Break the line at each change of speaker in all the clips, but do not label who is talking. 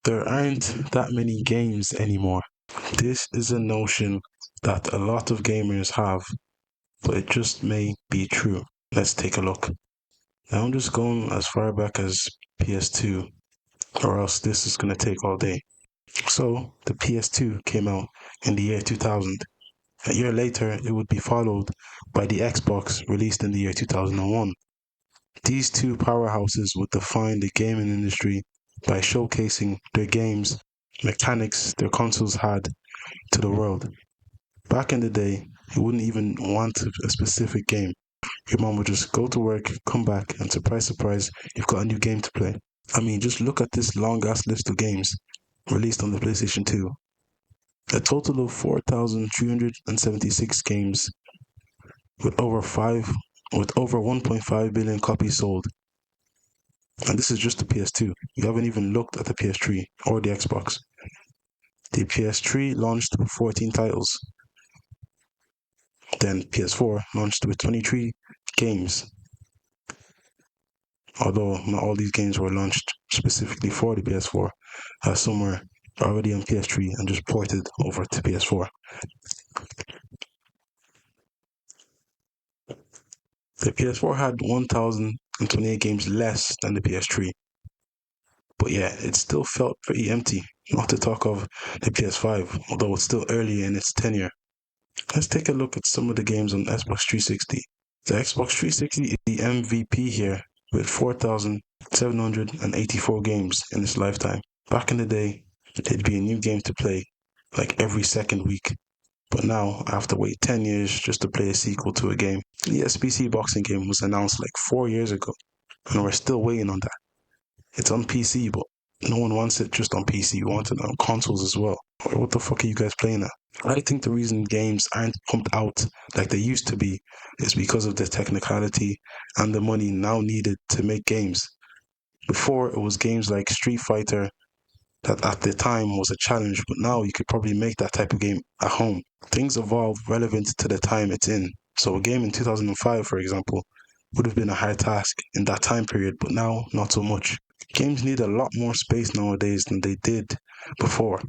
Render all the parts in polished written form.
there aren't that many games anymore. This is a notion that a lot of gamers have, but it just may be true. Let's take a look. Now I'm just going as far back as PS2, or else this is going to take all day. So the PS2 came out in the year 2000. A year later, it would be followed by the Xbox, released in the year 2001. These two powerhouses would define the gaming industry by showcasing their games, mechanics their consoles had to the world. Back in the day, you wouldn't even want a specific game. Your mom would just go to work, come back, and surprise, surprise, you've got a new game to play. I mean, just look at this long ass list of games released on the PlayStation 2. A total of 4,376 games with over 1.5 billion copies sold. And this is just the PS2. You haven't even looked at the PS3 or the Xbox. The PS3 launched with 14 titles. Then PS4 launched with 23 games. Although not all these games were launched specifically for the PS4, as some were already on PS3 and just ported over to PS4. The PS4 had 1,028 games less than the PS3. But yeah, it still felt pretty empty, not to talk of the PS5, although it's still early in its tenure. Let's take a look at some of the games on Xbox 360. The Xbox 360 is the MVP here, with 4,784 games in its lifetime. Back in the day, there'd be a new game to play, like every second week. But now, I have to wait 10 years just to play a sequel to a game. The SBC boxing game was announced like 4 years ago, and we're still waiting on that. It's on PC, but no one wants it just on PC. You want it on consoles as well. What the fuck are you guys playing at? I think the reason games aren't pumped out like they used to be is because of the technicality and the money now needed to make games. Before, it was games like Street Fighter that at the time was a challenge, but now you could probably make that type of game at home. Things evolve relevant to the time it's in. So a game in 2005, for example, would have been a hard task in that time period, but now not so much. Games need a lot more space nowadays than they did before.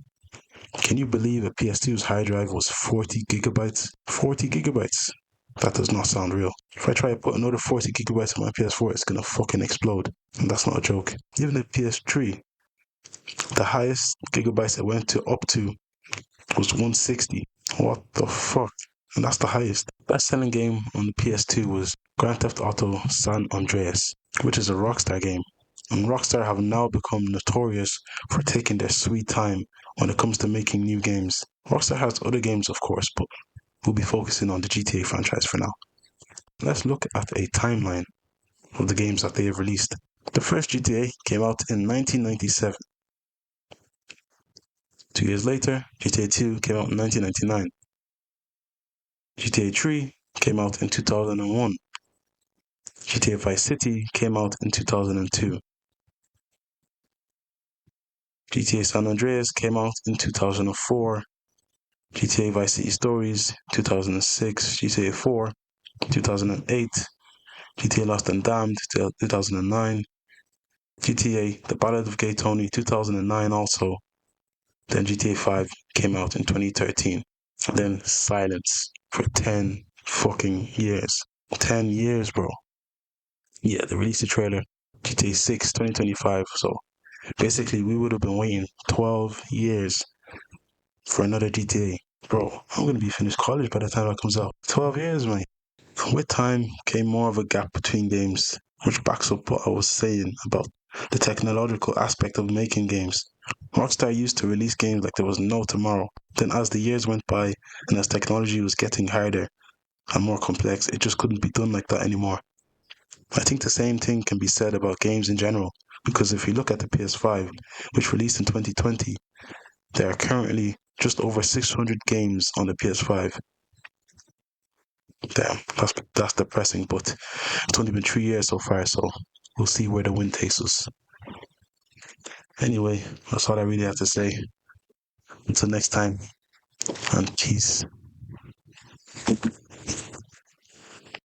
Can you believe a PS2's hard drive was 40 gigabytes? 40 gigabytes? That does not sound real. If I try to put another 40 gigabytes on my PS4, it's gonna fucking explode. And that's not a joke. Even the PS3, the highest gigabytes it went to up to was 160. What the fuck? And that's the highest. Best-selling game on the PS2 was Grand Theft Auto San Andreas, which is a Rockstar game. And Rockstar have now become notorious for taking their sweet time when it comes to making new games. Rockstar has other games, of course, but we'll be focusing on the GTA franchise for now. Let's look at a timeline of the games that they have released. The first GTA came out in 1997. 2 years later, GTA 2 came out in 1999. GTA 3 came out in 2001. GTA Vice City came out in 2002. GTA San Andreas came out in 2004. GTA Vice City Stories 2006. GTA 4 2008. GTA Lost and Damned 2009. GTA The Ballad of Gay Tony 2009 also. Then GTA 5 came out in 2013. And then silence for 10 fucking years. 10 years, bro. Yeah, they released the trailer. GTA 6 2025. So basically, we would have been waiting 12 years for another GTA. Bro, I'm going to be finished college by the time that comes out. 12 years, man. With time came more of a gap between games, which backs up what I was saying about the technological aspect of making games. Rockstar used to release games like there was no tomorrow. Then as the years went by and as technology was getting harder and more complex, it just couldn't be done like that anymore. I think the same thing can be said about games in general, because if you look at the PS5, which released in 2020, there are currently just over 600 games on the PS5. Damn, that's depressing, but it's only been 3 years so far, so we'll see where the wind takes us. Anyway, that's all I really have to say. Until next time, and peace.